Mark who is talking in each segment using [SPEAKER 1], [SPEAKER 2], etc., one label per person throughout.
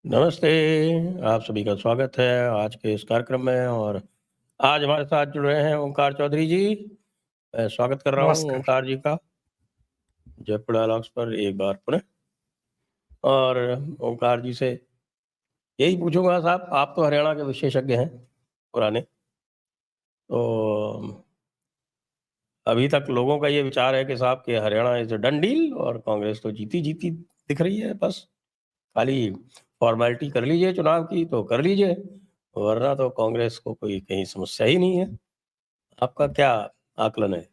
[SPEAKER 1] नमस्ते, आप सभी का स्वागत है आज के इस कार्यक्रम में और आज हमारे साथ जुड़ रहे हैं ओंकार चौधरी जी। मैं स्वागत कर रहा हूँ
[SPEAKER 2] नमस्कार।
[SPEAKER 1] ओंकार जी का जयपुर डायलॉग्स पर एक बार पुनः। और ओंकार जी से यही पूछूंगा साहब, आप तो हरियाणा के विशेषज्ञ हैं पुराने, तो अभी तक लोगों का ये विचार है कि साहब कि Haryana is a done deal और कांग्रेस तो जीती जीती दिख रही है, बस खाली फॉर्मेलिटी कर लीजिए चुनाव की तो कर लीजिए, वरना तो कांग्रेस को कोई कहीं समस्या ही नहीं है। आपका क्या आकलन है?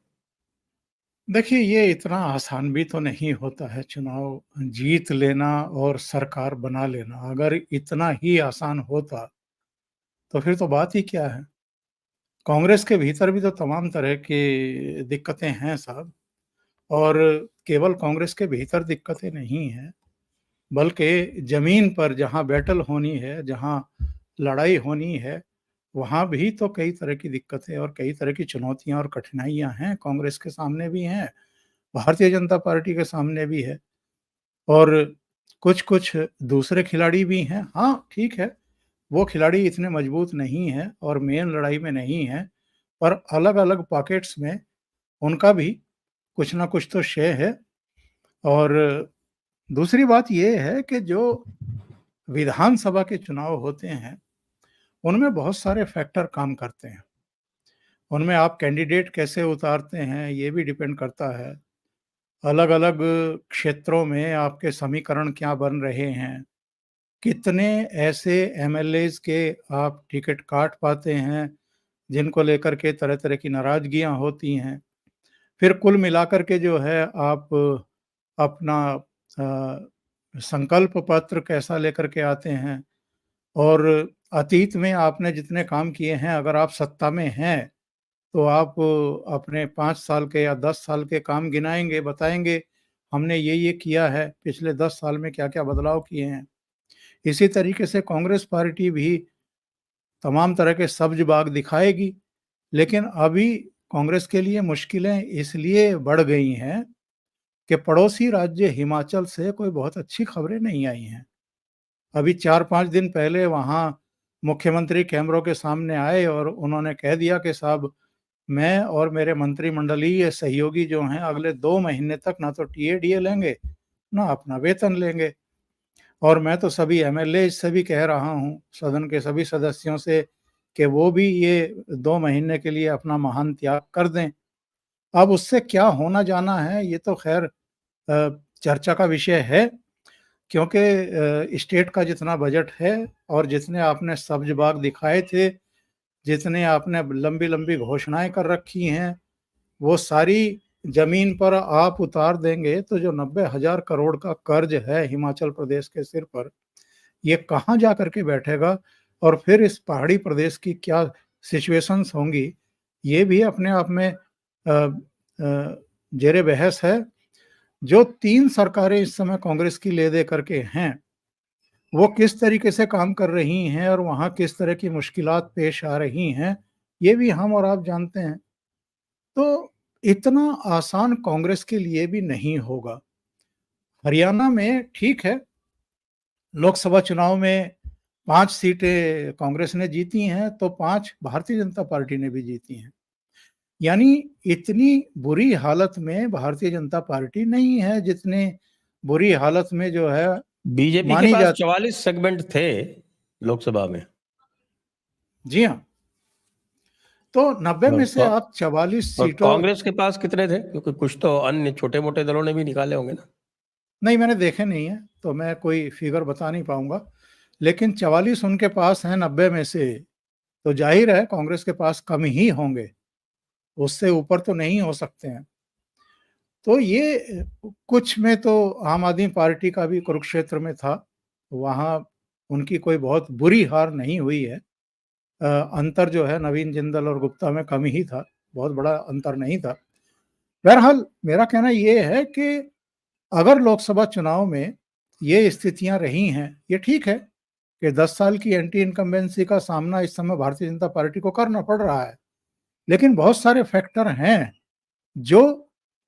[SPEAKER 2] देखिए, ये इतना आसान भी तो नहीं होता है चुनाव जीत लेना और सरकार बना लेना। अगर इतना ही आसान होता, तो फिर तो बात ही क्या है? कांग्रेस के भीतर भी तो तमाम तरह की दिक्कतें हैं साहब, और केवल कांग्रेस के भीतर दिक्कतें नहीं हैं, बल्कि ज़मीन पर जहाँ बैटल होनी है, जहाँ लड़ाई होनी है, वहाँ भी तो कई तरह की दिक्कतें और कई तरह की चुनौतियाँ और कठिनाइयाँ हैं। कांग्रेस के सामने भी हैं, भारतीय जनता पार्टी के सामने भी है, और कुछ-कुछ दूसरे खिलाड़ी भी हैं। हाँ, ठीक है, वो खिलाड़ी इतने मजबूत नहीं हैं और मेन लड़ाई में नहीं हैं, पर अलग-अलग पॉकेट्स में उनका भी कुछ ना कुछ तो शेय है। और दूसरी बात ये है कि जो विधानसभा के चुनाव होते हैं, उनमें बहुत सारे फैक्टर काम करते हैं। उनमें आप कैंडिडेट कैसे उतारते हैं, ये भी डिपेंड करता है। अलग-अलग क्षेत्रों में आपके समीकरण क्या बन रहे हैं, कितने ऐसे एमएलएज़ के आप टिकट काट पाते हैं, जिनको लेकर के तरह-तरह की नाराज़गियाँ होती हैं। फिर कुल मिलाकर के जो है आप अपना संकल्प पत्र कैसा लेकर के आते हैं, और अतीत में आपने जितने काम किए हैं, अगर आप सत्ता में हैं, तो आप अपने 5 साल के या 10 साल के काम गिनाएँगे, बताएँगे, हमने ये किया है, पिछले 10 साल में क्या-क्या बदलाव किए हैं। इसी तरीके से कांग्रेस पार्टी भी तमाम तरह के सब्ज बाग दिखाएगी, लेकिन अभी कांग्रेस के लिए मुश्किलें इसलिए बढ़ गई हैं कि पड़ोसी राज्य हिमाचल से कोई बहुत अच्छी खबरें नहीं आई हैं। अभी 4-5 दिन पहले वहाँ मुख्यमंत्री कैमरों के सामने आए और उन्होंने कह दिया कि साहब, मैं और मेरे मंत्रिमंडलीय सहयोगी जो हैं, अगले 2 महीने तक ना तो टीएडीए लेंगे, ना अपना वेतन लेंगे। और मैं तो सभी एमएलए से भी कह रहा हूँ, सदन के सभी सदस्यों से, कि वो भी ये 2 महीने के लिए अपना महान त्याग कर दें। अब उससे क्या होना जाना है, ये तो ख़ैर चर्चा का विषय है, क्योंकि स्टेट का जितना बजट है और जितने आपने सब्ज बाग दिखाए थे, जितने आपने लंबी-लंबी घोषणाएँ कर रखी हैं, वो सारी ज़मीन पर आप उतार देंगे तो जो 90,000 करोड़ का कर्ज है हिमाचल प्रदेश के सिर पर, ये कहाँ जा कर के बैठेगा, और फिर इस पहाड़ी प्रदेश की क्या सिचुएशंस होंगी, ये भी अपने आप में ज़ेर बहस है। जो 3 सरकारें इस समय कांग्रेस की ले दे करके हैं, वो किस तरीके से काम कर रही हैं और वहाँ किस तरह की मुश्किलात पेश आ रही हैं, ये भी हम और आप जानते हैं। तो इतना आसान कांग्रेस के लिए भी नहीं होगा। हरियाणा में ठीक है, लोकसभा चुनाव में 5 सीटें कांग्रेस ने जीती हैं, तो 5 भारतीय जनता पार्टी ने भी जीती हैं। यानी इतनी बुरी हालत में भारतीय जनता पार्टी नहीं है, जितनी बुरी हालत में जो है
[SPEAKER 1] बीजेपी के
[SPEAKER 2] मानी
[SPEAKER 1] पास
[SPEAKER 2] जाती।
[SPEAKER 1] 44 सेगमेंट थे लोकसभा में।
[SPEAKER 2] जी हाँ, तो 90
[SPEAKER 1] और
[SPEAKER 2] में से आप 44
[SPEAKER 1] और
[SPEAKER 2] सीटों।
[SPEAKER 1] कांग्रेस के पास कितने थे? क्योंकि कुछ तो अन्य छोटे-मोटे दलों ने भी निकाले होंगे ना?
[SPEAKER 2] नहीं, मैंने देखे नहीं है, तो मैं कोई फिगर बता नहीं पाऊँगा। लेकिन 44 उनके पास हैं 90 में से, तो ज़ाहिर है कांग्रेस के पास कम ही होंगे, उससे ऊपर तो नहीं हो सकते हैं। तो ये कुछ में तो आम आदमी पार्टी का भी कुरुक्षेत्र में था, वहाँ उनकी कोई बहुत बुरी हार नहीं हुई है। अंतर जो है नवीन जिंदल और गुप्ता में कम ही था, बहुत बड़ा अंतर नहीं था। बहरहाल मेरा कहना ये है कि अगर लोकसभा चुनाव में ये स्थितियाँ रही हैं, ये ठीक है कि 10 साल की एंटी इनकम्बेंसी का सामना इस समय भारतीय जनता पार्टी को करना पड़ रहा है। लेकिन बहुत सारे फैक्टर हैं जो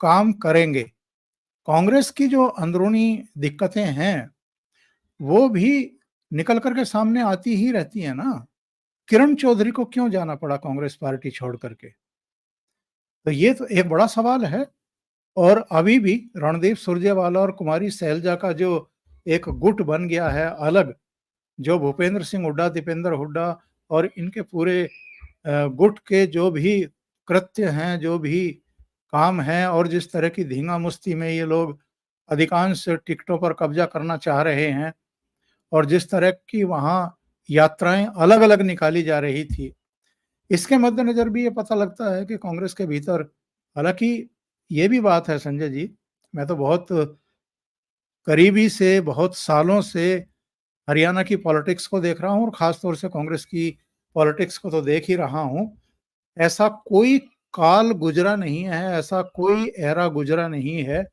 [SPEAKER 2] काम करेंगे। कांग्रेस की जो अंदरूनी दिक्कतें हैं, वो भी निकल करके सामने आती ही रहती है ना। किरण चौधरी को क्यों जाना पड़ा कांग्रेस पार्टी छोड़ करके? तो ये तो एक बड़ा सवाल है। और अभी भी रणदीप सुरजेवाला और कुमारी सैलजा का जो एक गुट बन गया है अलग, जो भूपेंद्र सिंह हुड्डा, दीपेंद्र हुड्डा और इनके पूरे गुट के जो भी कृत्य हैं, जो भी काम हैं और जिस तरह की धींगा-मुश्ती में ये लोग अधिकांश टिकटों पर कब्जा करना चाह रहे हैं और जिस तरह की वहाँ यात्राएं अलग-अलग निकाली जा रही थी, इसके मद्देनजर भी ये पता लगता है कि कांग्रेस के भीतर, हालांकि ये भी बात है संजय जी, मैं तो बहुत करीबी से, बहुत सालों से हरियाणा की पॉलिटिक्स को देख रहा हूँ और खास तौर से कांग्रेस की पॉलिटिक्स को तो देख ही रहा हूँ। ऐसा कोई काल गुजरा नहीं है, ऐसा कोई एरा गुजरा नहीं है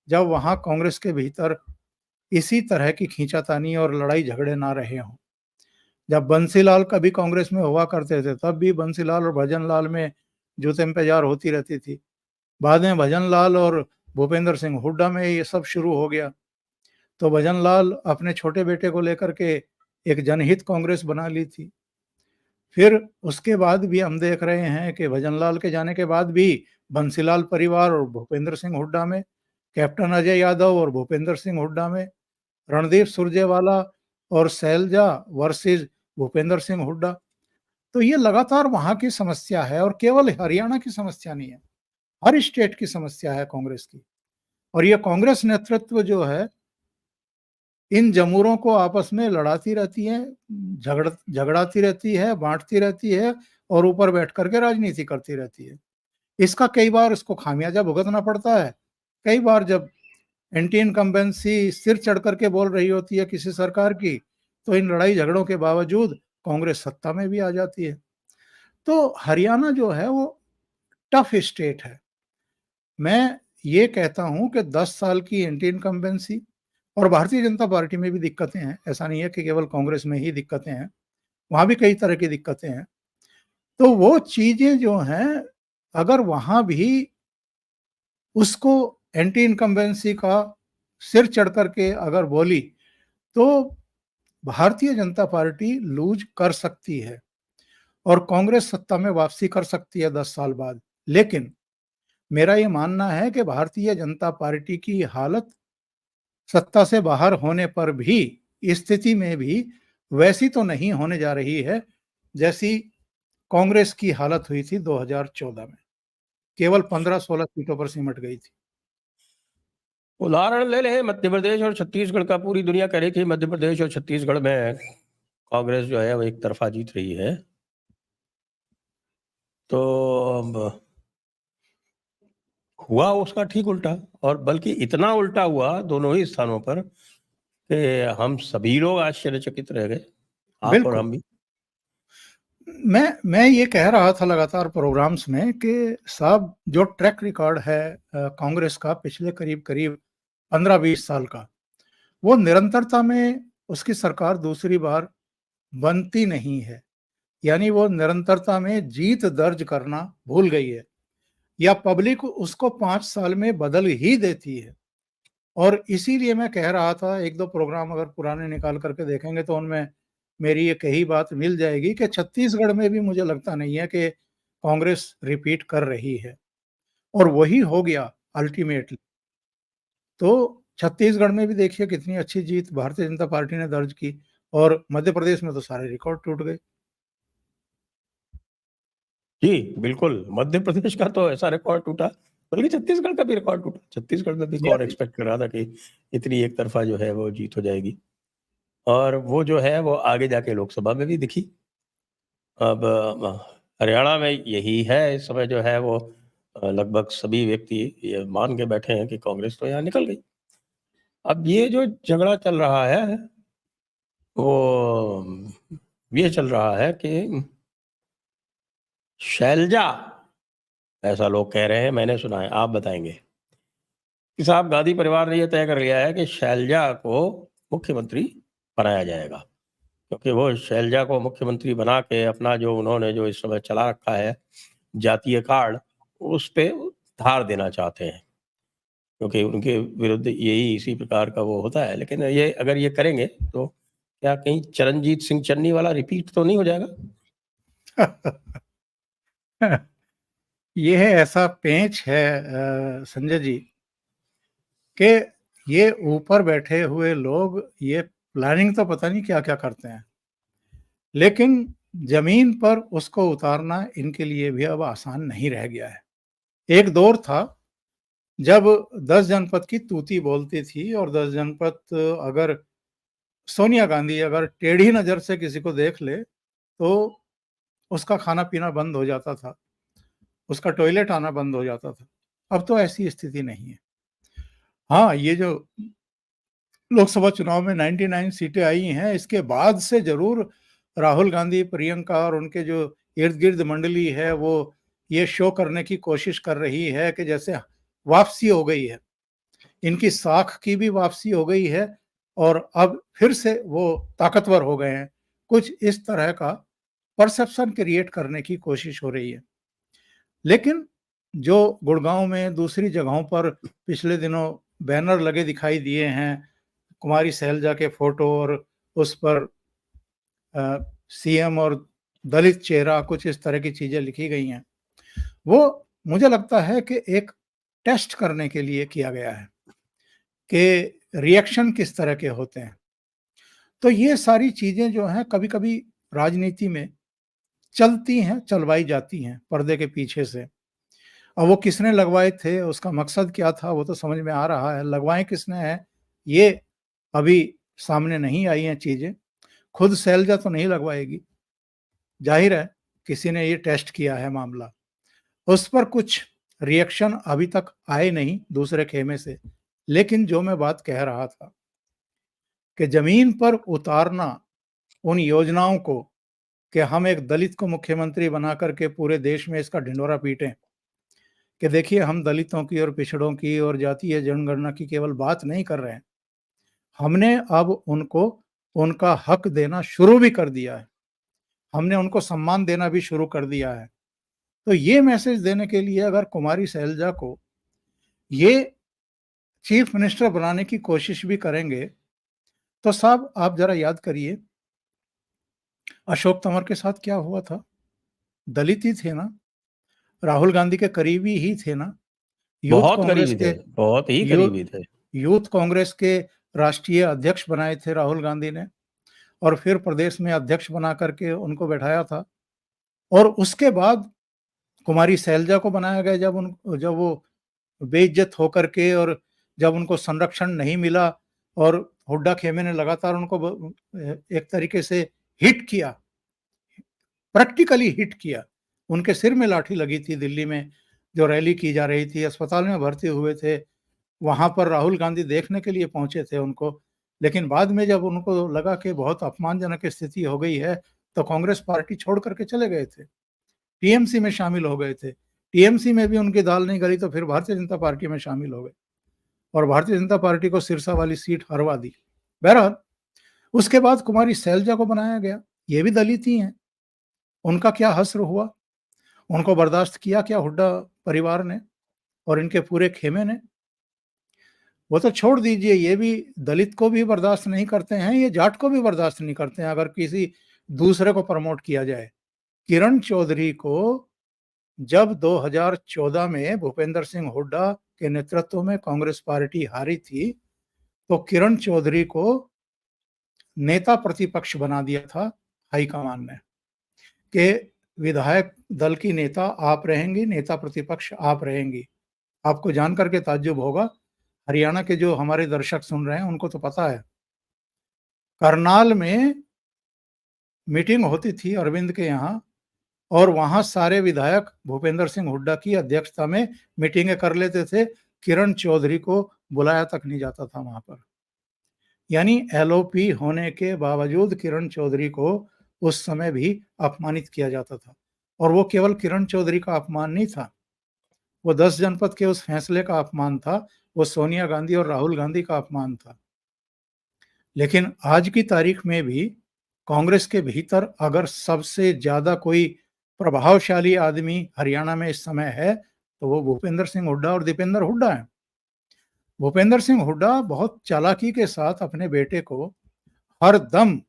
[SPEAKER 2] जब वहाँ कांग्रेस के भीतर इसी तरह की खींचातानी और लड़ाई झगड़े ना रहे हों। जब बंसीलाल कभी कांग्रेस में हुआ करते थे, तब भी बंसीलाल और भजनलाल में जूते में पैजार होती रहती थी। बाद में भजनलाल और भूपेंद्र सिंह हुड्डा में ये सब शुरू हो गया। तो भजनलाल अपने छोटे बेटे को लेकर के एक जनहित कांग्रेस बना ली थी। फिर उसके बाद भी हम देख रहे हैं कि भजनलाल के जाने के बाद भी बंसीलाल परिवार और भूपेंद्र सिंह हुड्डा में, कैप्टन अजय यादव और भूपेंद्र सिंह हुड्डा में, रणदीप सुरजेवाला और सैलजा वर्सेस भूपेंद्र सिंह हुड्डा। तो ये लगातार वहाँ की समस्या है और केवल हरियाणा की समस्या नहीं है, हर स्टेट की समस्या है कांग्रेस की। और ये कांग्रेस नेतृत्व जो है, इन जमूरों को आपस में लड़ाती रहती है, झगड़ाती रहती है, बाँटती रहती है और ऊपर बैठ कर के राजनीति करती रहती है। इसका कई बार इसको खामियाजा भुगतना पड़ता है। कई बार जब एंटी इनकम्बेंसी सिर चढ़ कर के बोल रही होती है किसी सरकार की, तो इन लड़ाई झगड़ों के बावजूद कांग्रेस सत्ता में भी आ जाती है। तो हरियाणा जो है वो टफ स्टेट है। मैं ये कहता हूँ कि 10 साल की एंटी इनकम्बेंसी और भारतीय जनता पार्टी में भी दिक्कतें हैं, ऐसा नहीं है कि केवल कांग्रेस में ही दिक्कतें हैं, वहाँ भी कई तरह की दिक्कतें हैं। तो वो चीज़ें जो हैं, अगर वहाँ भी उसको एंटी इनकम्बेंसी का सिर चढ़ कर के अगर बोली, तो भारतीय जनता पार्टी लूज़ कर सकती है और कांग्रेस सत्ता में वापसी कर सकती है 10 साल बाद। लेकिन मेरा ये मानना है कि भारतीय जनता पार्टी की हालत सत्ता से बाहर होने पर भी, स्थिति में भी वैसी तो नहीं होने जा रही है, जैसी कांग्रेस की हालत हुई थी 2014 में। केवल 15-16 सीटों पर सिमट गई थी।
[SPEAKER 1] उदाहरण ले लें मध्य प्रदेश और छत्तीसगढ़ का। पूरी दुनिया कह रही थी मध्य प्रदेश और छत्तीसगढ़ में कांग्रेस जो है वो एक तरफा जीत रही है। तो अब हुआ उसका ठीक उल्टा, और बल्कि इतना उल्टा हुआ दोनों ही स्थानों पर कि हम सभी लोग आश्चर्यचकित रह गए, आप और
[SPEAKER 2] बिल्कुल।
[SPEAKER 1] हम भी।
[SPEAKER 2] मैं ये कह रहा था लगातार प्रोग्राम्स में कि साहब, जो ट्रैक रिकॉर्ड है कांग्रेस का पिछले करीब-करीब 15-20 साल का, वो निरंतरता में उसकी सरकार दूसरी बार बनती नहीं है। यानी वो निरंतरता में जीत दर्ज करना भूल गई है, या पब्लिक उसको 5 साल में बदल ही देती है। और इसीलिए मैं कह रहा था, 1-2 प्रोग्राम अगर पुराने निकाल करके देखेंगे तो उनमें मेरी ये कही बात मिल जाएगी कि छत्तीसगढ़ में भी मुझे लगता नहीं है कि कांग्रेस रिपीट कर रही है, और वही हो गया अल्टीमेटली। तो छत्तीसगढ़ में भी देखिए कितनी अच्छी जीत भारतीय जनता पार्टी ने दर्ज की, और मध्य प्रदेश में तो सारे रिकॉर्ड टूट गए।
[SPEAKER 1] जी, बिल्कुल, मध्य प्रदेश का तो ऐसा रिकॉर्ड टूटा, बल्कि छत्तीसगढ़ का भी रिकॉर्ड टूटा। छत्तीसगढ़ में भी
[SPEAKER 2] जी,
[SPEAKER 1] कौन
[SPEAKER 2] अभी
[SPEAKER 1] एक्सपेक्ट कर रहा था कि इतनी एक तरफा जो है वो जीत हो जाएगी, और वो जो है वो आगे जाके लोकसभा में भी दिखी। अब हरियाणा में यही है इस समय जो है वो लगभग सभी व्यक्ति ये मान के बैठे हैं कि कांग्रेस तो यहाँ निकल गई। अब ये जो झगड़ा चल रहा है, वो ये चल रहा है कि शैलजा, ऐसा लोग कह रहे हैं, मैंने सुना है, आप बताएँगे कि साहब गांधी परिवार ने ये तय कर लिया है कि शैलजा को मुख्यमंत्री बनाया जाएगा, क्योंकि वो शैलजा को मुख्यमंत्री बना के अपना जो उन्होंने जो इस समय चला रखा है जातीय कार्ड, उस पे धार देना चाहते हैं, क्योंकि उनके विरुद्ध यही इसी प्रकार का वो होता है। लेकिन ये अगर ये करेंगे तो क्या कहीं चरणजीत सिंह चन्नी वाला रिपीट तो नहीं हो जाएगा?
[SPEAKER 2] ये ऐसा पेंच है संजय जी कि ये ऊपर बैठे हुए लोग ये प्लानिंग तो पता नहीं क्या क्या करते हैं, लेकिन जमीन पर उसको उतारना इनके लिए भी अब आसान नहीं रह गया है। एक दौर था जब 10 जनपद की तूती बोलती थी और 10 जनपद अगर सोनिया गांधी अगर टेढ़ी नजर से किसी को देख ले तो उसका खाना पीना बंद हो जाता था, उसका टॉयलेट आना बंद हो जाता था। अब तो ऐसी स्थिति नहीं है। हाँ, ये जो लोकसभा चुनाव में 99 सीटें आई हैं, इसके बाद से जरूर राहुल गांधी, प्रियंका और उनके जो इर्द गिर्द मंडली है वो ये शो करने की कोशिश कर रही है कि जैसे वापसी हो गई है, इनकी साख की भी वापसी हो गई है और अब फिर से वो ताकतवर हो गए हैं। कुछ इस तरह का परसेप्शन क्रिएट करने की कोशिश हो रही है। लेकिन जो गुड़गांव में दूसरी जगहों पर पिछले दिनों बैनर लगे दिखाई दिए हैं, कुमारी सैलजा के फोटो और उस पर सीएम और दलित चेहरा, कुछ इस तरह की चीजें लिखी गई हैं, वो मुझे लगता है कि एक टेस्ट करने के लिए किया गया है कि रिएक्शन किस तरह के होते हैं। तो ये सारी चीजें जो हैं कभी कभी राजनीति में चलती हैं, चलवाई जाती हैं पर्दे के पीछे से। अब वो किसने लगवाए थे, उसका मकसद क्या था, वो तो समझ में आ रहा है। लगवाए किसने हैं ये अभी सामने नहीं आई हैं चीजें। खुद शैलजा तो नहीं लगवाएगी, जाहिर है किसी ने ये टेस्ट किया है मामला। उस पर कुछ रिएक्शन अभी तक आए नहीं दूसरे खेमे से। लेकिन जो मैं बात कह रहा था कि जमीन पर उतारना उन योजनाओं को कि हम एक दलित को मुख्यमंत्री बना करके पूरे देश में इसका ढिंढोरा पीटें कि देखिए हम दलितों की और पिछड़ों की और जातीय जनगणना की केवल बात नहीं कर रहे हैं, हमने अब उनको उनका हक देना शुरू भी कर दिया है, हमने उनको सम्मान देना भी शुरू कर दिया है। तो ये मैसेज देने के लिए अगर कुमारी सैलजा को ये चीफ मिनिस्टर बनाने की कोशिश भी करेंगे तो साहब आप जरा याद करिए अशोक तंवर के साथ क्या हुआ था। दलित ही थे ना, राहुल गांधी के करीबी ही थे ना, यूथ
[SPEAKER 1] बहुत
[SPEAKER 2] कांग्रेस
[SPEAKER 1] करीबी
[SPEAKER 2] के
[SPEAKER 1] थे, बहुत ही
[SPEAKER 2] यू,
[SPEAKER 1] करीबी थे।
[SPEAKER 2] यूथ कांग्रेस के राष्ट्रीय अध्यक्ष बनाए थे राहुल गांधी ने और फिर प्रदेश में अध्यक्ष बना करके उनको बैठाया था। और उसके बाद कुमारी सैलजा को बनाया गया जब वो बेइज्जत होकर के और जब उनको संरक्षण नहीं मिला और हुड्डा खेमे ने लगातार उनको एक तरीके से हिट किया, प्रैक्टिकली हिट किया। उनके सिर में लाठी लगी थी दिल्ली में, जो रैली की जा रही थी, अस्पताल में भर्ती हुए थे, वहां पर राहुल गांधी देखने के लिए पहुंचे थे उनको। लेकिन बाद में जब उनको लगा कि बहुत अपमानजनक स्थिति हो गई है तो कांग्रेस पार्टी छोड़ करके चले गए थे, टीएमसी में शामिल हो गए थे। टीएमसी में भी उनकी दाल नहीं गली तो फिर भारतीय जनता पार्टी में शामिल हो गए और भारतीय जनता पार्टी को सिरसा वाली सीट हरवा दी। बहरहाल उसके बाद कुमारी सैलजा को बनाया गया, ये भी दलित ही हैं। उनका क्या हश्र हुआ, उनको बर्दाश्त किया क्या हुड्डा परिवार ने और इनके पूरे खेमे ने? वो तो छोड़ दीजिए, ये भी दलित को भी बर्दाश्त नहीं करते हैं, ये जाट को भी बर्दाश्त नहीं करते हैं अगर किसी दूसरे को प्रमोट किया जाए। किरण चौधरी को जब 2014 में भूपेंद्र सिंह हुड्डा के नेतृत्व में कांग्रेस पार्टी हारी थी तो किरण चौधरी को नेता प्रतिपक्ष बना दिया था हाईकमान ने कि विधायक दल की नेता आप रहेंगी, नेता प्रतिपक्ष आप रहेंगी। आपको जानकर के ताज्जुब होगा, हरियाणा के जो हमारे दर्शक सुन रहे हैं उनको तो पता है, करनाल में मीटिंग होती थी अरविंद के यहाँ और वहां सारे विधायक भूपेंद्र सिंह हुड्डा की अध्यक्षता में मीटिंगें कर लेते थे, किरण चौधरी को बुलाया तक नहीं जाता था वहां पर। यानी एलओपी होने के बावजूद किरण चौधरी को उस समय भी अपमानित किया जाता था। और वो केवल किरण चौधरी का अपमान नहीं था, वो 10 जनपद के उस फैसले का अपमान था, वो सोनिया गांधी और राहुल गांधी का अपमान था। लेकिन आज की तारीख में भी कांग्रेस के भीतर अगर सबसे ज्यादा कोई प्रभावशाली आदमी हरियाणा में इस समय है तो वो भूपेंद्र सिंह हुड्डा और दीपेंद्र हुड्डा है। भूपेंद्र सिंह हुड्डा बहुत चालाकी के साथ अपने बेटे को हर दम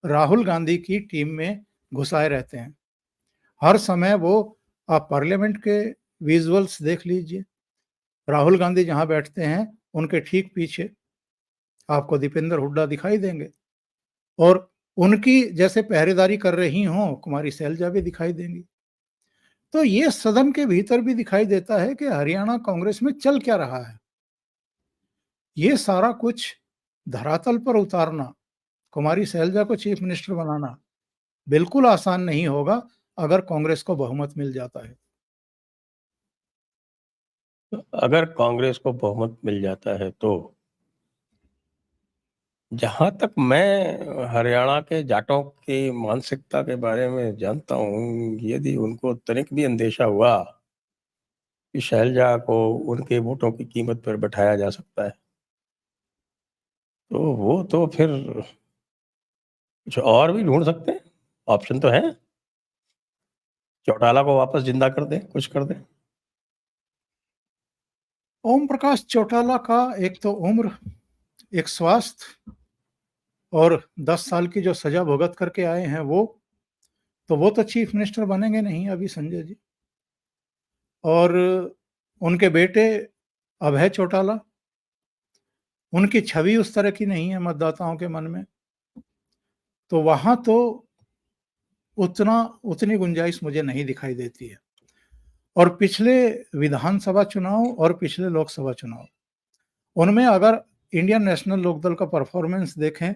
[SPEAKER 2] राहुल गांधी की टीम में घुसाए रहते हैं। हर समय वो, आप पार्लियामेंट के विजुअल्स देख लीजिए, राहुल गांधी जहां बैठते हैं उनके ठीक पीछे आपको दीपेंद्र हुड्डा दिखाई देंगे, और उनकी जैसे पहरेदारी कर रही हों कुमारी सैलजा भी दिखाई देंगी। तो ये सदन के भीतर भी दिखाई देता है कि हरियाणा कांग्रेस में चल क्या रहा है। ये सारा कुछ धरातल पर उतारना, कुमारी सैलजा को चीफ मिनिस्टर बनाना बिल्कुल आसान नहीं होगा अगर कांग्रेस को बहुमत मिल जाता है।
[SPEAKER 1] अगर कांग्रेस को बहुमत मिल जाता है तो जहां तक मैं हरियाणा के जाटों की मानसिकता के बारे में जानता हूं, यदि उनको तनिक भी अंदेशा हुआ कि शैलजा को उनके वोटों की कीमत पर बैठाया जा सकता है, तो वो तो फिर कुछ और भी ढूंढ सकते हैं। ऑप्शन तो है, चौटाला को वापस जिंदा कर दें, कुछ कर दें।
[SPEAKER 2] ओम प्रकाश चौटाला का एक तो उम्र, एक स्वास्थ्य, और 10 साल की जो सजा भुगत करके आए हैं वो तो चीफ मिनिस्टर बनेंगे नहीं अभी संजय जी। और उनके बेटे अभय चौटाला, उनकी छवि उस तरह की नहीं है मतदाताओं के मन में, तो वहां तो उतनी गुंजाइश मुझे नहीं दिखाई देती है। और पिछले विधानसभा चुनाव और पिछले लोकसभा चुनाव, उनमें अगर इंडियन नेशनल लोकदल का परफॉर्मेंस देखें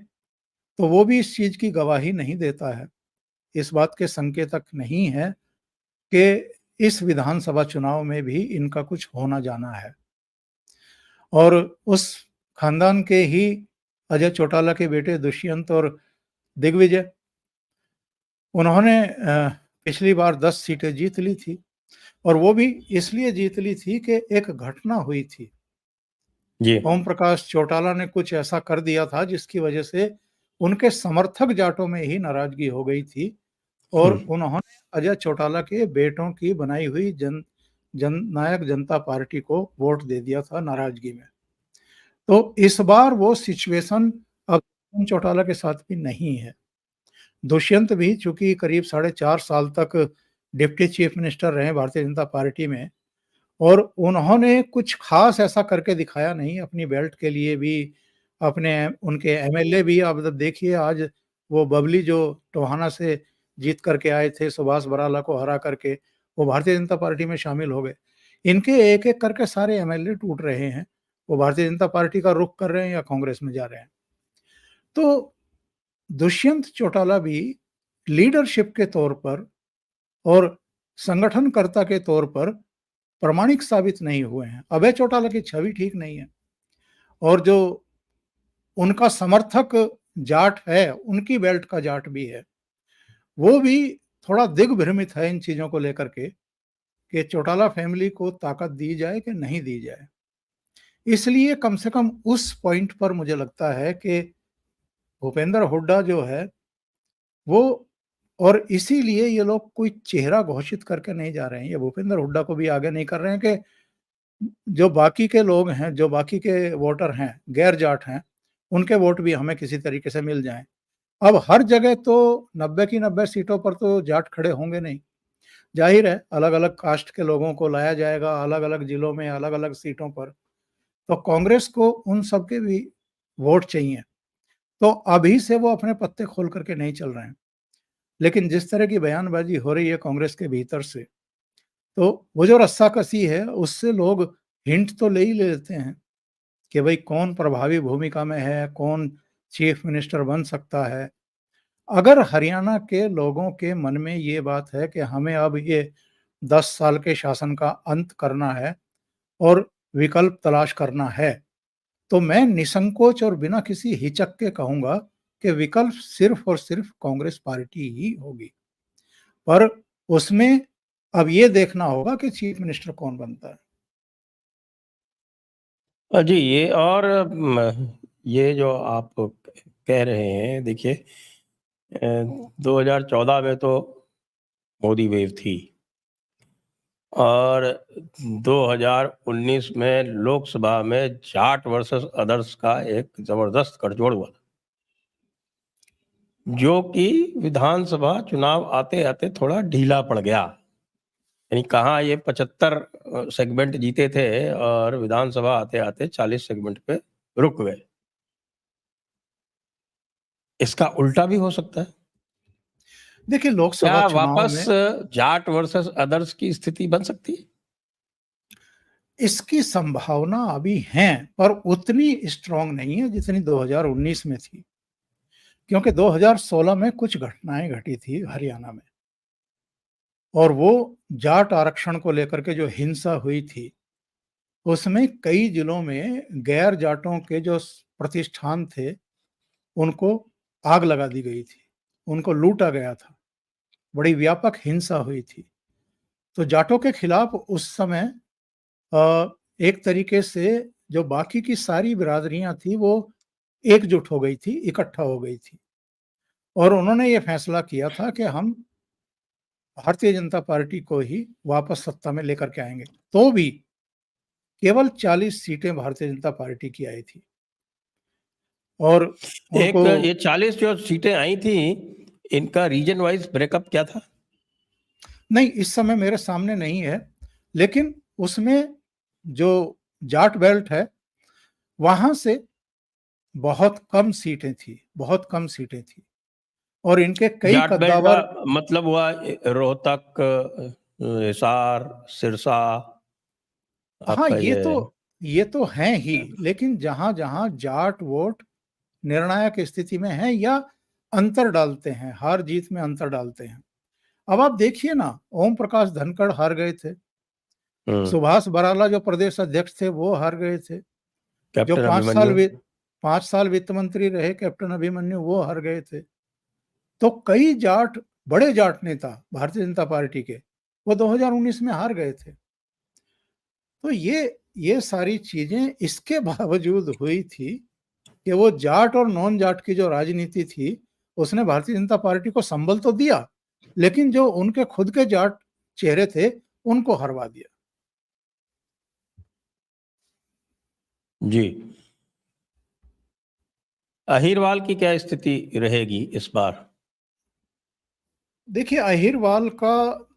[SPEAKER 2] तो वो भी इस चीज की गवाही नहीं देता है, इस बात के संकेतक नहीं है कि इस विधानसभा चुनाव में भी इनका कुछ होना जाना है। और उस खानदान के ही अजय चौटाला के बेटे दुष्यंत और दिग्विजय, उन्होंने पिछली बार 10 सीटें जीत ली थी, और वो भी इसलिए जीत ली थी कि एक घटना हुई थी।
[SPEAKER 1] जी।
[SPEAKER 2] ओम प्रकाश चौटाला ने कुछ ऐसा कर दिया था जिसकी वजह से उनके समर्थक जाटों में ही नाराजगी हो गई थी, और उन्होंने अजय चौटाला के बेटों की बनाई हुई जननायक जनता पार्टी को वोट दे दिया था नाराजगी में। तो इस बार वो सिचुएशन अब ओम चौटाला के साथ भी नहीं है। दुष्यंत भी चूंकि करीब 4.5 साल तक डिप्टी चीफ मिनिस्टर रहे भारतीय जनता पार्टी में, और उन्होंने कुछ खास ऐसा करके दिखाया नहीं अपनी बेल्ट के लिए भी, अपने उनके एमएलए भी। आप देखिए आज वो बबली जो टोहाना से जीत करके आए थे, सुभाष बराला को हरा करके, वो भारतीय जनता पार्टी में शामिल हो गए। इनके एक-एक करके सारे एमएलए टूट रहे हैं, वो भारतीय जनता पार्टी का रुख कर रहे हैं या कांग्रेस में जा रहे हैं। तो दुष्यंत चौटाला भी लीडरशिप के तौर पर और संगठनकर्ता के तौर पर प्रामाणिक साबित नहीं हुए हैं। अभय चौटाला की छवि ठीक नहीं है, और जो उनका समर्थक जाट है, उनकी बेल्ट का जाट भी है, वो भी थोड़ा दिग्भ्रमित है इन चीजों को लेकर के कि चौटाला फैमिली को ताकत दी जाए कि नहीं दी जाए। इसलिए कम से कम उस पॉइंट पर मुझे लगता है कि भूपेंद्र हुड्डा जो है वो, और इसीलिए ये लोग कोई चेहरा घोषित करके नहीं जा रहे हैं, ये भूपेंद्र हुड्डा को भी आगे नहीं कर रहे हैं कि जो बाकी के लोग हैं, जो बाकी के वोटर हैं, गैर जाट हैं, उनके वोट भी हमें किसी तरीके से मिल जाएं। अब हर जगह तो 90 की 90 सीटों पर तो जाट खड़े होंगे नहीं, जाहिर है अलग अलग कास्ट के लोगों को लाया जाएगा, अलग अलग जिलों में अलग अलग सीटों पर। तो कांग्रेस को उन सबके भी वोट चाहिए, तो अभी से वो अपने पत्ते खोल करके नहीं चल रहे हैं। लेकिन जिस तरह की बयानबाजी हो रही है कांग्रेस के भीतर से, तो वो जो रस्साकसी है उससे लोग हिंट तो ले ही लेते हैं कि भाई कौन प्रभावी भूमिका में है, कौन चीफ मिनिस्टर बन सकता है। अगर हरियाणा के लोगों के मन में ये बात है कि हमें अब ये 10 साल के शासन का अंत करना है और विकल्प तलाश करना है, तो मैं निसंकोच और बिना किसी हिचक के कहूंगा कि विकल्प सिर्फ और सिर्फ कांग्रेस पार्टी ही होगी। पर उसमें अब ये देखना होगा कि चीफ मिनिस्टर कौन बनता है।
[SPEAKER 1] जी, ये और ये जो आप कह रहे हैं, देखिए 2014 में तो मोदी वेव थी, और 2019 में लोकसभा में जाट वर्सेस अदर्स का एक जबरदस्त गठजोड़ हुआ। जो कि विधानसभा चुनाव आते-आते थोड़ा ढीला पड़ गया। यानी कहाँ ये 75 सेगमेंट जीते थे और विधानसभा आते-आते 40 सेगमेंट पे रुक गए। इसका उल्टा भी हो सकता है।
[SPEAKER 2] देखिए, लोकसभा
[SPEAKER 1] क्या
[SPEAKER 2] चुनाव
[SPEAKER 1] वापस
[SPEAKER 2] में
[SPEAKER 1] जाट वर्सेस अदर्स की स्थिति बन सकती है?
[SPEAKER 2] इसकी संभावना अभी है, पर उतनी स्ट्रांग नहीं है जितनी 2019 में थी। क्योंकि 2016 में कुछ घटनाएं घटी थी हरियाणा में, और वो जाट आरक्षण को लेकर के जो हिंसा हुई थी, उसमें कई जिलों में गैर जाटों के जो प्रतिष्ठान थे, उनको आग लगा दी गई थी, उनको लूटा गया था, बड़ी व्यापक हिंसा हुई थी। तो जाटों के खिलाफ उस समय एक तरीके से जो बाकी की सारी बिरादरियां थी, वो एकजुट हो गई थी, इकट्ठा हो गई थी, और उन्होंने ये फैसला किया था कि हम भारतीय जनता पार्टी को ही वापस सत्ता में लेकर के आएंगे। तो भी केवल 40 सीटें भारतीय जनता पार्टी की आई थी, और
[SPEAKER 1] एक
[SPEAKER 2] उनको
[SPEAKER 1] ये 40 जो सीटें आई थी, इनका रीजन वाइज ब्रेकअप क्या था?
[SPEAKER 2] नहीं, इस समय मेरे सामने नहीं है, लेकिन उसमें जो जाट बेल्ट है, वहां से बहुत कम सीटें थी, बहुत कम सीटें थी, और इनके कई
[SPEAKER 1] जाट बेल्ट का
[SPEAKER 2] कद्दावर।
[SPEAKER 1] मतलब हुआ रोहतक, हिसार, सिरसा,
[SPEAKER 2] हाँ,
[SPEAKER 1] आपका
[SPEAKER 2] ये तो हैं ही, लेकिन जहां जहां जाट वोट निर्णायक स्थिति में है या अंतर डालते हैं, हार जीत में अंतर डालते हैं। अब आप देखिए ना, ओम प्रकाश धनखड़ हार गए थे,
[SPEAKER 1] हम्म,
[SPEAKER 2] सुभाष बराला जो प्रदेश अध्यक्ष थे वो हार गए थे, जो
[SPEAKER 1] कैप्टन अभिमन्यु।
[SPEAKER 2] 5 साल वित्त मंत्री रहे कैप्टन अभिमन्यु, वो हार गए थे। तो कई जाट, बड़े जाट नेता भारतीय जनता पार्टी के, वो 2019 में हार गए थे। तो ये सारी चीजें इसके बावजूद हुई थी कि वो जाट और नॉन जाट की जो राजनीति थी, उसने भारतीय जनता पार्टी को संबल तो दिया, लेकिन जो उनके खुद के जाट चेहरे थे, उनको हरवा दिया।
[SPEAKER 1] जी। अहिरवाल की क्या स्थिति रहेगी इस बार?
[SPEAKER 2] देखिए, अहिरवाल का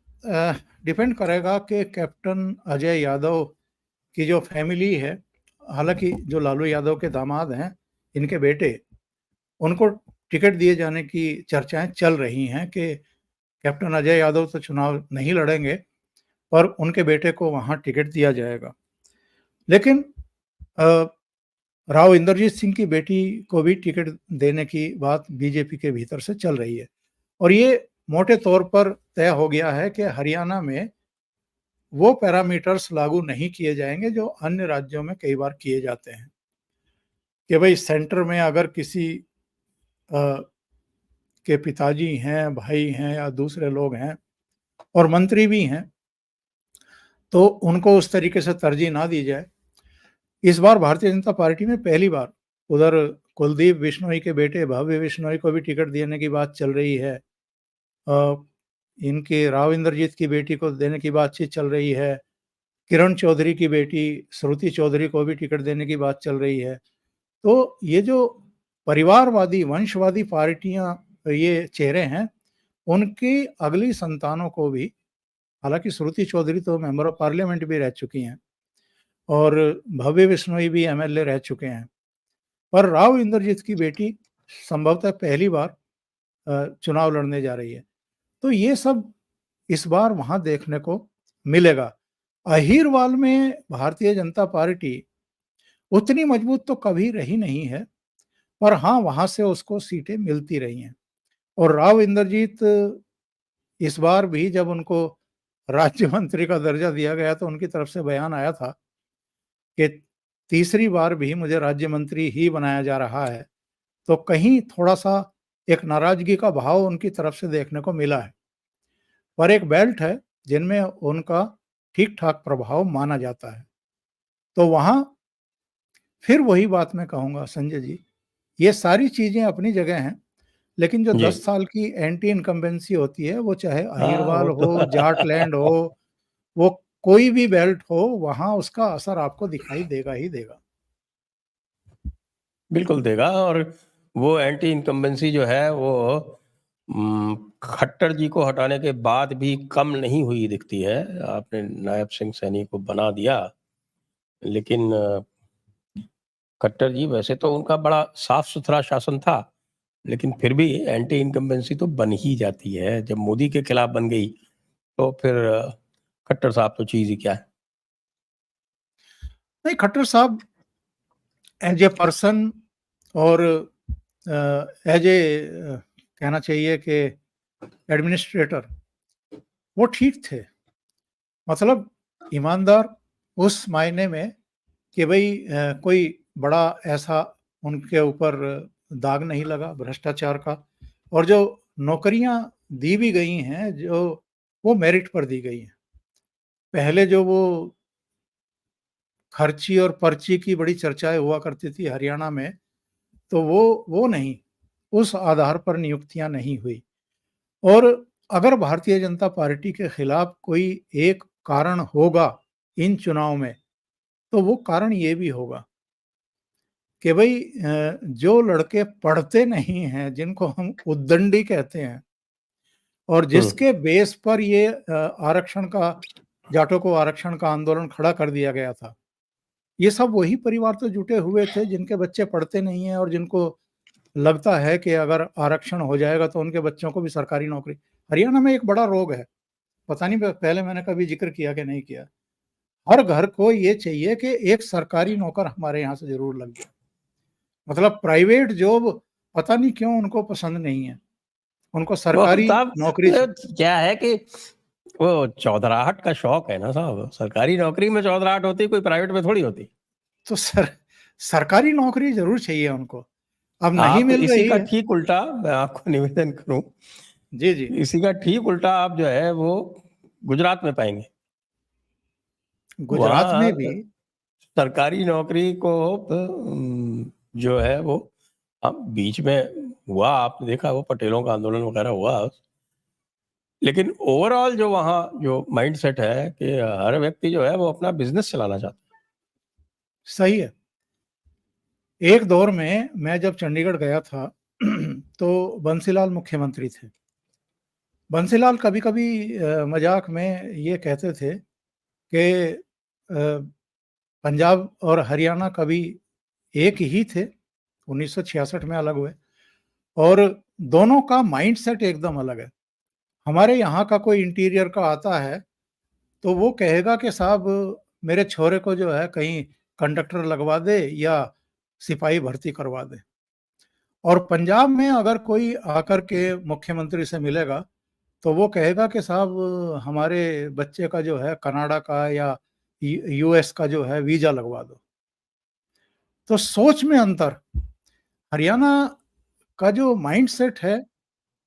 [SPEAKER 2] डिपेंड करेगा कि कैप्टन अजय यादव की जो फैमिली है, हालांकि जो लालू यादव के दामाद हैं, इनके बेटे, उनको टिकट दिए जाने की चर्चाएं चल रही हैं कि कैप्टन अजय यादव तो चुनाव नहीं लड़ेंगे, पर उनके बेटे को वहां टिकट दिया जाएगा। लेकिन राव इंद्रजीत सिंह की बेटी को भी टिकट देने की बात बीजेपी के भीतर से चल रही है, और ये मोटे तौर पर तय हो गया है कि हरियाणा में वो पैरामीटर्स लागू नहीं किए जाएंगे जो अन्य राज्यों में कई बार किए जाते हैं, कि भाई सेंटर में अगर किसी के पिताजी हैं, भाई हैं या दूसरे लोग हैं और मंत्री भी हैं, तो उनको उस तरीके से तरजीह ना दी जाए। इस बार भारतीय जनता पार्टी में पहली बार उधर कुलदीप बिश्नोई के बेटे भव्य बिश्नोई को भी टिकट देने की बात चल रही है। इनके राव इंद्रजीत की बेटी को देने की बातचीत चल रही है। किरण चौधरी की बेटी श्रुति चौधरी को भी टिकट देने की बात चल रही है। तो ये जो परिवारवादी, वंशवादी पार्टियां, ये चेहरे हैं, उनकी अगली संतानों को भी, हालांकि श्रुति चौधरी तो मेंबर ऑफ पार्लियामेंट भी रह चुकी हैं और भव्य बिश्नोई भी एमएलए रह चुके हैं, पर राव इंद्रजीत की बेटी संभवतः पहली बार चुनाव लड़ने जा रही है। तो ये सब इस बार वहां देखने को मिलेगा। अहीरवाल में भारतीय जनता पार्टी उतनी मजबूत तो कभी रही नहीं है, पर हाँ, वहां से उसको सीटें मिलती रही हैं। और राव इंद्रजीत इस बार भी जब उनको राज्य मंत्री का दर्जा दिया गया, तो उनकी तरफ से बयान आया था कि तीसरी बार भी मुझे राज्य मंत्री ही बनाया जा रहा है। तो कहीं थोड़ा सा एक नाराजगी का भाव उनकी तरफ से देखने को मिला है, पर एक बेल्ट है जिनमें उनका ठीक ठाक प्रभाव माना जाता है। तो वहां फिर वही बात मैं कहूंगा संजय जी, ये सारी चीजें अपनी जगह हैं, लेकिन जो
[SPEAKER 1] जी।
[SPEAKER 2] 10 साल की एंटी इनकम्बेंसी होती है, वो चाहे
[SPEAKER 1] हाँ,
[SPEAKER 2] अहिरवाल
[SPEAKER 1] वो तो
[SPEAKER 2] हो, जाटलैंड हो, वो कोई भी बेल्ट हो, वहां उसका असर आपको दिखाई देगा ही देगा।
[SPEAKER 1] बिल्कुल देगा। और वो एंटी इनकम्बेंसी जो है वो खट्टर जी को हटाने के बाद भी कम नहीं हुई दिखती है। आपने नायब सिंह सैनी को बना दिया, लेकिन खट्टर जी वैसे तो उनका बड़ा साफ सुथरा शासन था, लेकिन फिर भी एंटी इनकम्बेंसी तो बन ही जाती है। जब मोदी के खिलाफ बन गई तो फिर खट्टर साहब तो चीज ही क्या है।
[SPEAKER 2] नहीं, खट्टर साहब एज ए पर्सन और एज ए कहना चाहिए कि एडमिनिस्ट्रेटर वो ठीक थे। मतलब ईमानदार उस मायने में कि भाई कोई बड़ा ऐसा उनके ऊपर दाग नहीं लगा भ्रष्टाचार का, और जो नौकरियां दी भी गई हैं जो वो मेरिट पर दी गई हैं। पहले जो वो खर्ची और पर्ची की बड़ी चर्चाएं हुआ करती थी हरियाणा में, तो वो नहीं, उस आधार पर नियुक्तियां नहीं हुई। और अगर भारतीय जनता पार्टी के खिलाफ कोई एक कारण होगा इन चुनाव में, तो वो कारण ये भी होगा कि भाई जो लड़के पढ़ते नहीं हैं, जिनको हम उद्दंडी कहते हैं, और जिसके बेस पर ये आरक्षण का, जाटों को आरक्षण का आंदोलन खड़ा कर दिया गया था, ये सब वही परिवार तो जुटे हुए थे जिनके बच्चे पढ़ते नहीं हैं और जिनको लगता है कि अगर आरक्षण हो जाएगा तो उनके बच्चों को भी सरकारी नौकरी। हरियाणा में एक बड़ा रोग है, पता नहीं पहले मैंने कभी जिक्र किया कि नहीं किया। हर घर को ये चाहिए कि एक सरकारी नौकर हमारे यहाँ से जरूर लग जाए। मतलब प्राइवेट जॉब पता नहीं क्यों उनको पसंद नहीं है, उनको सरकारी
[SPEAKER 1] साहब
[SPEAKER 2] नौकरी
[SPEAKER 1] क्या है कि वो चौधराहट का शौक है ना साहब। सरकारी नौकरी में चौधराहट होती, कोई प्राइवेट में थोड़ी होती।
[SPEAKER 2] तो सरकारी नौकरी जरूर चाहिए उनको। अब नहीं
[SPEAKER 1] आप
[SPEAKER 2] मिल
[SPEAKER 1] इसी
[SPEAKER 2] रही
[SPEAKER 1] का
[SPEAKER 2] है।
[SPEAKER 1] ठीक उल्टा मैं आपको निवेदन करूं,
[SPEAKER 2] जी जी।
[SPEAKER 1] इसी का ठीक उल्टा आप जो है वो गुजरात में पाएंगे।
[SPEAKER 2] गुजरात में
[SPEAKER 1] वहां
[SPEAKER 2] भी
[SPEAKER 1] सरकारी नौकरी को जो है वो अब बीच में हुआ, आपने देखा वो पटेलों का आंदोलन वगैरह हुआ, लेकिन ओवरऑल जो वहाँ जो माइंडसेट है कि हर व्यक्ति जो है वो अपना बिजनेस चलाना चाहता
[SPEAKER 2] सही है। एक दौर में मैं जब चंडीगढ़ गया था तो बंसीलाल मुख्यमंत्री थे। बंसीलाल कभी कभी मजाक में ये कहते थे कि पंजाब और हरियाणा कभी एक ही थे, 1966 में अलग हुए, और दोनों का माइंडसेट एकदम अलग है। हमारे यहाँ का कोई इंटीरियर का आता है तो वो कहेगा कि साहब मेरे छोरे को जो है कहीं कंडक्टर लगवा दे या सिपाही भर्ती करवा दे। और पंजाब में अगर कोई आकर के मुख्यमंत्री से मिलेगा तो वो कहेगा कि साहब हमारे बच्चे का जो है कनाडा का या यूएस का जो है वीजा लगवा दो। तो सोच में अंतर। हरियाणा का जो माइंडसेट है,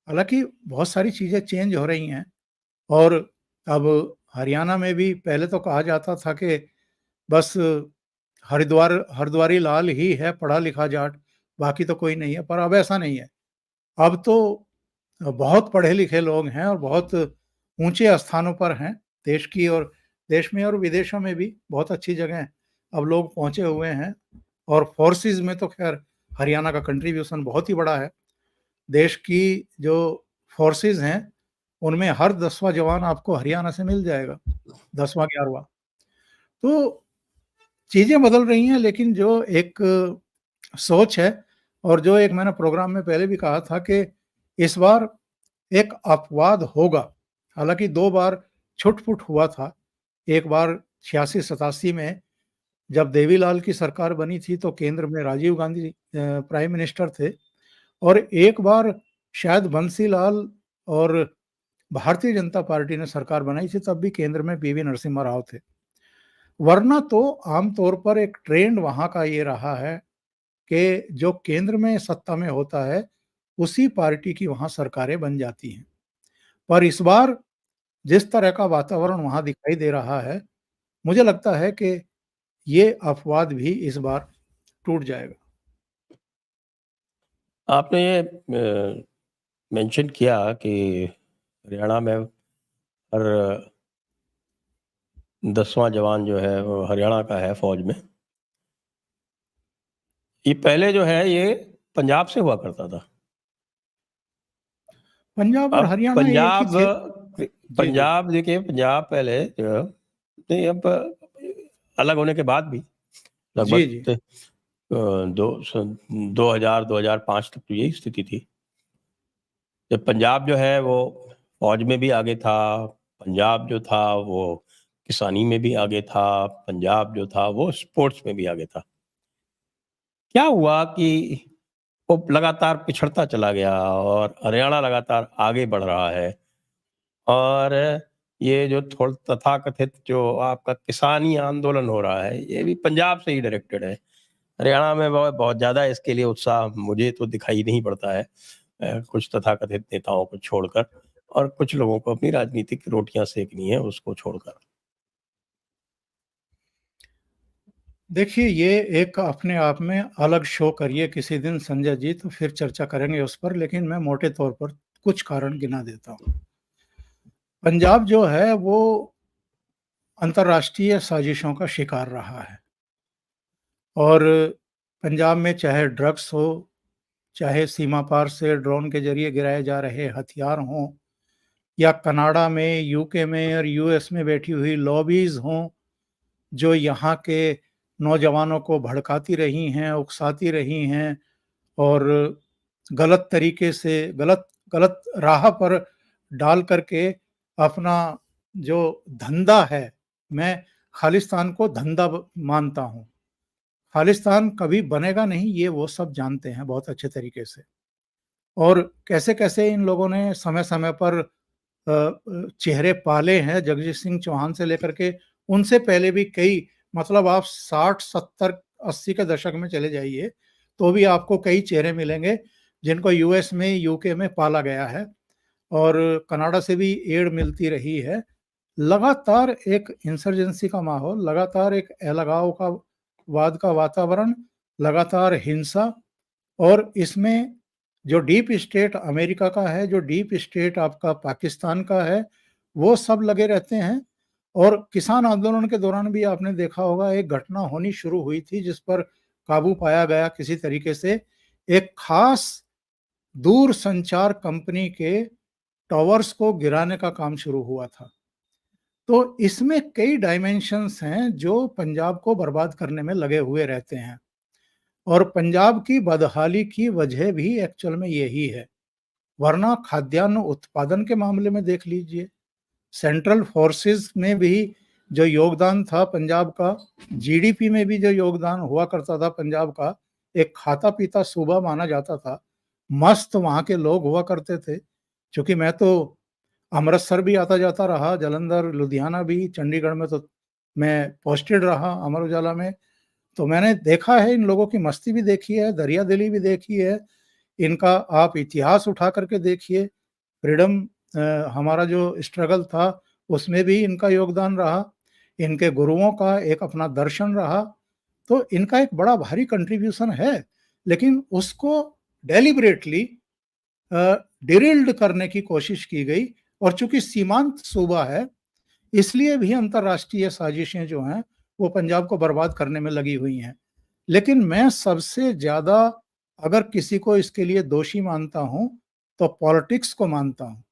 [SPEAKER 2] हालांकि बहुत सारी चीजें चेंज हो रही हैं, और अब हरियाणा में भी पहले तो कहा जाता था कि बस हरिद्वारी लाल ही है पढ़ा लिखा जाट, बाकी तो कोई नहीं है, पर अब ऐसा नहीं है। अब तो बहुत पढ़े लिखे लोग हैं और बहुत ऊंचे स्थानों पर हैं देश की, और देश में और विदेशों में भी बहुत अच्छी जगह अब लोग पहुंचे हुए हैं। और फोर्सेस में तो खैर हरियाणा का कंट्रीब्यूशन बहुत ही बड़ा है। देश की जो फोर्सेस हैं उनमें हर 10वां जवान आपको हरियाणा से मिल जाएगा, 10वां 11वां। तो चीजें बदल रही हैं, लेकिन जो एक सोच है, और जो एक मैंने प्रोग्राम में पहले भी कहा था कि इस बार एक अपवाद होगा। हालांकि 2 बार छुटपुट हुआ था। एक बार 86-87 में जब देवीलाल की सरकार बनी थी तो केंद्र में राजीव गांधी प्राइम मिनिस्टर थे, और एक बार शायद बंसीलाल और भारतीय जनता पार्टी ने सरकार बनाई थी, तब भी केंद्र में पीवी नरसिम्हा राव थे। वरना तो आमतौर पर एक ट्रेंड वहां का ये रहा है कि जो केंद्र में सत्ता में होता है उसी पार्टी की वहां सरकारें बन जाती हैं। पर इस बार जिस तरह का वातावरण वहां दिखाई दे रहा है, मुझे लगता है कि ये अपवाद भी इस बार टूट जाएगा।
[SPEAKER 1] आपने ये मेंशन किया कि हरियाणा में हर 10वां जवान जो है वो हरियाणा का है फौज में। ये पहले जो है ये पंजाब से हुआ करता था।
[SPEAKER 2] पंजाब और
[SPEAKER 1] अब
[SPEAKER 2] हरियाणा एक ही थे।
[SPEAKER 1] पंजाब देखिए, पंजाब पहले नहीं, अब अलग होने के बाद भी लगभग 2005 तक तो यही स्थिति थी। जब पंजाब जो है वो फौज में भी आगे था, पंजाब जो था वो किसानी में भी आगे था, पंजाब जो था वो स्पोर्ट्स में भी आगे था। क्या हुआ कि वो लगातार पिछड़ता चला गया और हरियाणा लगातार आगे बढ़ रहा है। और ये जो थोड़ा तथाकथित जो आपका किसानी आंदोलन हो रहा है, ये भी पंजाब से ही डायरेक्टेड है। हरियाणा में बहुत ज़्यादा इसके लिए उत्साह मुझे तो दिखाई नहीं पड़ता है, कुछ तथाकथित नेताओं को छोड़कर, और कुछ लोगों को अपनी राजनीतिक रोटियां सेकनी है उसको छोड़कर।
[SPEAKER 2] देखिए, ये एक अपने आप में अलग शो करिए किसी दिन संजय जी, तो फिर चर्चा करेंगे उस पर, लेकिन मैं मोटे तौर पर कुछ कारण गिना देता हूँ। पंजाब जो है वो अंतर्राष्ट्रीय साजिशों का शिकार रहा है, और पंजाब में चाहे ड्रग्स हो, चाहे सीमा पार से ड्रोन के जरिए गिराए जा रहे हथियार हों, या कनाडा में, यूके में और यूएस में बैठी हुई लॉबीज हों, जो यहाँ के नौजवानों को भड़काती रही हैं, उकसाती रही हैं और गलत तरीके से गलत गलत राह पर डाल करके अपना जो धंधा है, मैं खालिस्तान को धंधा मानता हूँ। खालिस्तान कभी बनेगा नहीं, ये वो सब जानते हैं बहुत अच्छे तरीके से। और कैसे-कैसे इन लोगों ने समय-समय पर चेहरे पाले हैं, जगजीत सिंह चौहान से लेकर के उनसे पहले भी कई, मतलब आप 60, 70, 80 के दशक में चले जाइए, तो भी आपको कई चेहरे मिलेंगे जिनको यूएस में, यूके में पाला गया है और कनाडा से भी एड मिलती रही है। लगातार एक इंसर्जेंसी का माहौल, लगातार एक अलगाव का वाद का वातावरण, लगातार हिंसा, और इसमें जो डीप स्टेट अमेरिका का है, जो डीप स्टेट आपका पाकिस्तान का है, वो सब लगे रहते हैं। और किसान आंदोलन के दौरान भी आपने देखा होगा, एक घटना होनी शुरू हुई थी जिस पर काबू पाया गया किसी तरीके से। एक खास दूर संचार कंपनी के टावर्स को गिराने का काम शुरू हुआ था। तो इसमें कई डायमेंशंस हैं जो पंजाब को बर्बाद करने में लगे हुए रहते हैं, और पंजाब की बदहाली की वजह भी एक्चुअल में यही है। वरना खाद्यान्न उत्पादन के मामले में देख लीजिए, सेंट्रल फोर्सेस में भी जो योगदान था पंजाब का, जीडीपी में भी जो योगदान हुआ करता था पंजाब का, एक खाता पीता सूबा माना जाता था। मस्त वहाँ के लोग हुआ करते थे। चूँकि मैं तो अमृतसर भी आता जाता रहा, जालंधर, लुधियाना भी, चंडीगढ़ में तो मैं पोस्टेड रहा अमर उजाला में। तो मैंने देखा है, इन लोगों की मस्ती भी देखी है, दरिया-दिली भी देखी है। इनका आप इतिहास उठा करके देखिए, फ्रीडम हमारा जो स्ट्रगल था उसमें भी इनका योगदान रहा, इनके गुरुओं का एक अपना दर्शन रहा, तो इनका एक बड़ा भारी कंट्रीब्यूशन है। लेकिन उसको डेलिबरेटली डिरिल्ड करने की कोशिश की गई, और चूँकि सीमांत सूबा है, इसलिए भी अंतर्राष्ट्रीय साजिशें जो हैं, वो पंजाब को बर्बाद करने में लगी हुई हैं। लेकिन मैं सबसे ज़्यादा अगर किसी को इसके लिए दोषी मानता हूँ, तो पॉलिटिक्स को मानता हूँ।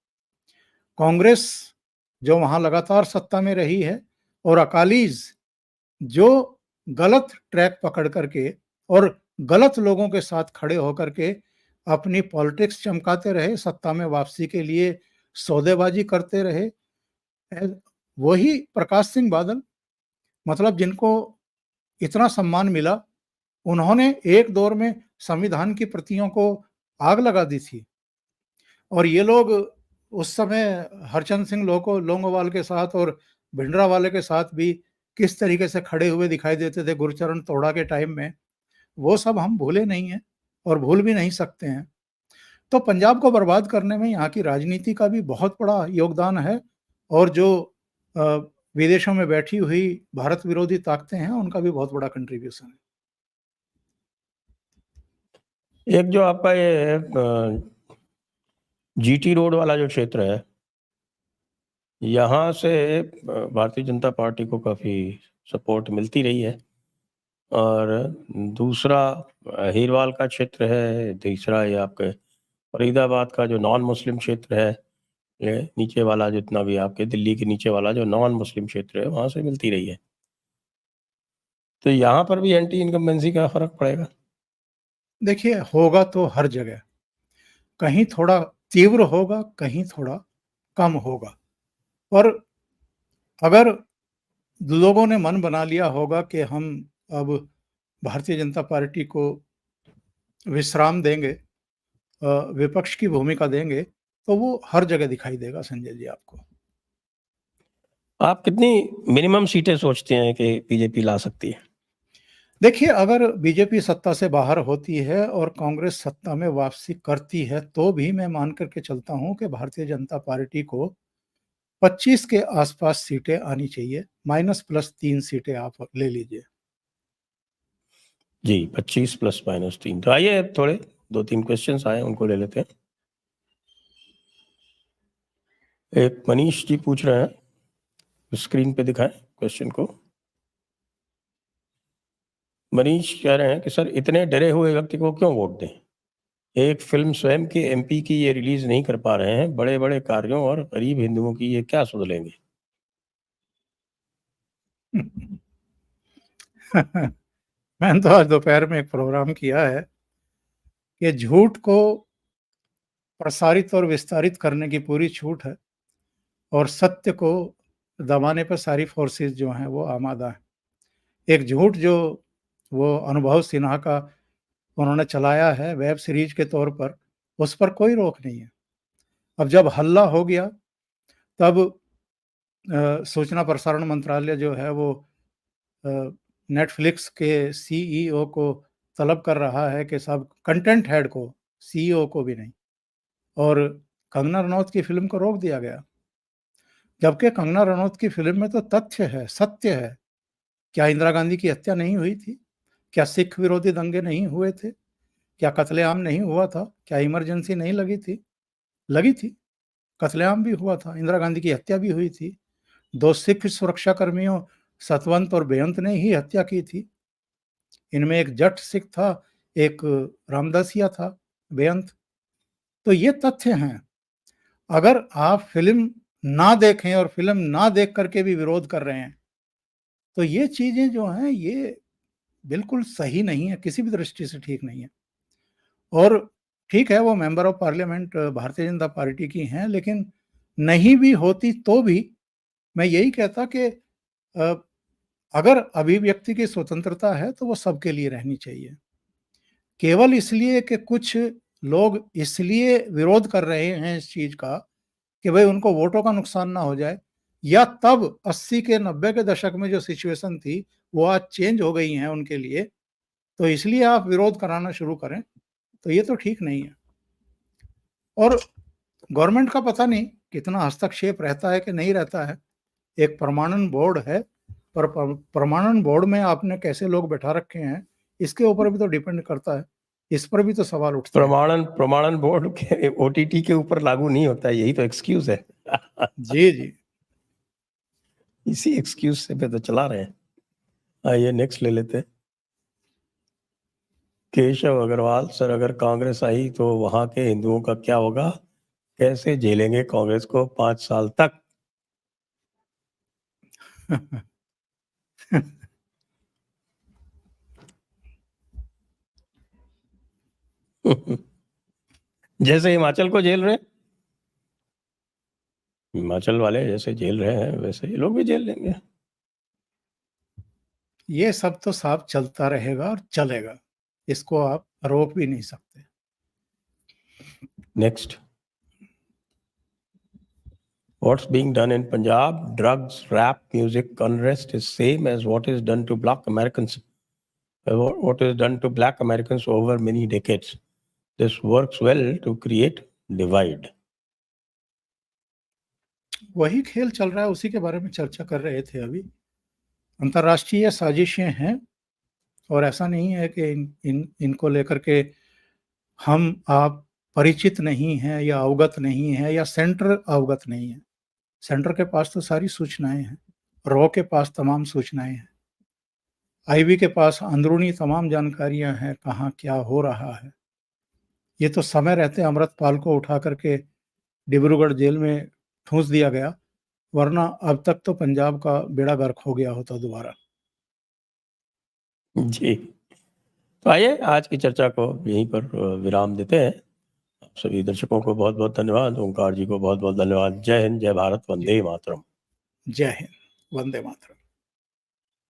[SPEAKER 2] कांग्रेस जो वहाँ लगातार सत्ता में रही है, और अकालीज जो गलत ट्रैक पकड़ करके और गलत लोगों के साथ खड़े होकर के अपनी पॉलिटिक्स चमकाते रहे, सत्ता में वापसी के लिए सौदेबाजी करते रहे। वही प्रकाश सिंह बादल, मतलब जिनको इतना सम्मान मिला, उन्होंने एक दौर में संविधान की प्रतियों को आग लगा दी थी। और ये लोग उस समय हरचंद सिंह लोंगोवाल के साथ और भिंडरावाले के साथ भी किस तरीके से खड़े हुए दिखाई देते थे गुरचरण तोड़ा के टाइम में, वो सब हम भूले नहीं हैं और भूल भी नहीं सकते हैं। तो पंजाब को बर्बाद करने में यहाँ की राजनीति का भी बहुत बड़ा योगदान है, और जो अ, विदेशों में बैठी हुई भारत विरोधी ताकतें हैं, उनका भी बहुत बड़ा कंट्रीब्यूशन है।
[SPEAKER 1] एक जो आपका ये जीटी रोड वाला जो क्षेत्र है, यहाँ से भारतीय जनता पार्टी को काफ़ी सपोर्ट मिलती रही है। और दूसरा हीरवाल का क्षेत्र है, तीसरा ये आपके फरीदाबाद का जो नॉन मुस्लिम क्षेत्र है, ये नीचे वाला जितना भी आपके दिल्ली के नीचे वाला जो नॉन मुस्लिम क्षेत्र है वहां से मिलती रही है। तो यहाँ पर भी एंटी इनकम्बेंसी का फर्क पड़ेगा।
[SPEAKER 2] देखिए, होगा तो हर जगह, कहीं थोड़ा तीव्र होगा, कहीं थोड़ा कम होगा। और अगर लोगों ने मन बना लिया होगा कि हम अब भारतीय जनता पार्टी को विश्राम देंगे, विपक्ष की भूमिका देंगे, तो वो हर जगह दिखाई देगा संजय जी आपको।
[SPEAKER 1] आप कितनी मिनिमम सीटें सोचते हैं कि बीजेपी ला सकती है?
[SPEAKER 2] देखिए, अगर बीजेपी सत्ता से बाहर होती है और कांग्रेस सत्ता में वापसी करती है, तो भी मैं मान करके चलता हूं कि भारतीय जनता पार्टी को 25 के आसपास सीटें आनी चाहिए। माइनस प्लस 3 सीटें आप ले लीजिए।
[SPEAKER 1] जी, 25 प्लस माइनस 3। तो आइए थोड़े 2-3 क्वेश्चंस आए, उनको ले लेते हैं। एक मनीष जी पूछ रहे हैं, स्क्रीन पे दिखाएं क्वेश्चन को। मनीष कह रहे हैं कि सर, इतने डरे हुए व्यक्ति को क्यों वोट दें? एक फिल्म स्वयं के एमपी की ये रिलीज नहीं कर पा रहे हैं, बड़े बड़े कार्यों और गरीब हिंदुओं की ये क्या सुध लेंगे?
[SPEAKER 2] मैंने तो आज दोपहर में एक प्रोग्राम किया है कि झूठ को प्रसारित और विस्तारित करने की पूरी छूट है और सत्य को दबाने पर सारी फोर्सेस जो हैं वो आमादा है। एक झूठ जो वो अनुभव सिन्हा का उन्होंने चलाया है वेब सीरीज के तौर पर, उस पर कोई रोक नहीं है। अब जब हल्ला हो गया, तब सूचना प्रसारण मंत्रालय जो है वो नेटफ्लिक्स के सीईओ को तलब कर रहा है कि साहब कंटेंट हेड को, सीईओ को भी नहीं, और कंगना रनौत की फिल्म को रोक दिया गया। जबकि कंगना रनौत की फिल्म में तो तथ्य है, सत्य है। क्या इंदिरा गांधी की हत्या नहीं हुई थी? क्या सिख विरोधी दंगे नहीं हुए थे? क्या कत्लेआम नहीं हुआ था? क्या इमरजेंसी नहीं लगी थी? लगी थी। कत्लेआम भी हुआ था, इंदिरा गांधी की हत्या भी हुई थी। 2 सिख सुरक्षा कर्मियों सतवंत और बेअंत ने ही हत्या की थी। इनमें एक जट सिख था, एक रामदासिया था, बेअंत। तो ये तथ्य हैं। अगर आप फ़िल्म ना देखें और फ़िल्म ना देख कर के भी विरोध कर रहे हैं, तो ये चीज़ें जो हैं ये बिल्कुल सही नहीं है, किसी भी दृष्टि से ठीक नहीं है। और ठीक है, वो member of parliament Bharatiya Janata party की हैं, लेकिन नहीं भी होती तो भी मैं यही कहता कि अ, अगर अभिव्यक्ति की स्वतंत्रता है तो वो सबके लिए रहनी चाहिए। केवल इसलिए कि कुछ लोग इसलिए विरोध कर रहे हैं इस चीज़ का कि भई उनको वोटों का नुकसान ना हो जाए, या तब 80 के 90 के दशक में जो सिचुएशन थी, वो आज चेंज हो गई हैं उनके लिए, तो इसलिए आप विरोध कराना शुरू करें, तो ये तो ठीक नहीं है। और गवर्नमेंट का पता नहीं कितना हस्तक्षेप रहता है कि नहीं रहता है। एक प्रमाणन बोर्ड है, पर प्रमाणन बोर्ड में आपने कैसे लोग बैठा रखे हैं, इसके ऊपर भी तो डिपेंड करता है। इस पर भी तो सवाल उठते हैं।
[SPEAKER 1] प्रमाणन बोर्ड के ओटीटी के ऊपर लागू नहीं होता है, यही तो एक्सक्यूज है।
[SPEAKER 2] जी, जी।
[SPEAKER 1] इसी एक्सक्यूज से पे तो चला रहे हैं। आइए नेक्स्ट ले लेते हैं। केशव अग्रवाल, सर, अगर कांग्रेस आई तो वहां के हिंदुओं का क्या होगा? कैसे झेलेंगे कांग्रेस को 5 साल तक? जैसे हिमाचल को झेल रहे हैं, हिमाचल वाले जैसे झेल रहे हैं वैसे ये लोग भी झेल लेंगे।
[SPEAKER 2] ये सब तो साफ चलता रहेगा और चलेगा। इसको आप रोक भी नहीं सकते।
[SPEAKER 1] Next, what's being done in Punjab? Drugs, rap, music, unrest is same as what is done to Black Americans. What is done to Black Americans over many decades. This works well to create divide.
[SPEAKER 2] वही खेल चल रहा है, उसी के बारे में चर्चा कर रहे थे अभी। अंतर्राष्ट्रीय साजिशें हैं और ऐसा नहीं है कि इनको लेकर के हम आप परिचित नहीं हैं या अवगत नहीं हैं या सेंटर अवगत नहीं है। सेंटर के पास तो सारी सूचनाएं हैं, रॉ के पास तमाम सूचनाएं हैं। आईबी के पास अंदरूनी तमाम जानकारियां हैं, कहाँ क्या हो रहा है। ये तो समय रहते अमृतपाल को उठा करके डिब्रूगढ़ जेल में ठूंस दिया गया, वरना अब तक तो पंजाब का बेड़ा गर्क हो गया होता दोबारा।
[SPEAKER 1] जी, तो आइए आज की चर्चा को यहीं पर विराम देते हैं। आप सभी दर्शकों को बहुत-बहुत धन्यवाद। ओंकार जी को बहुत-बहुत धन्यवाद। जय हिंद, जय भारत, वंदे मातरम।
[SPEAKER 2] जय हिंद, वंदे मातरम।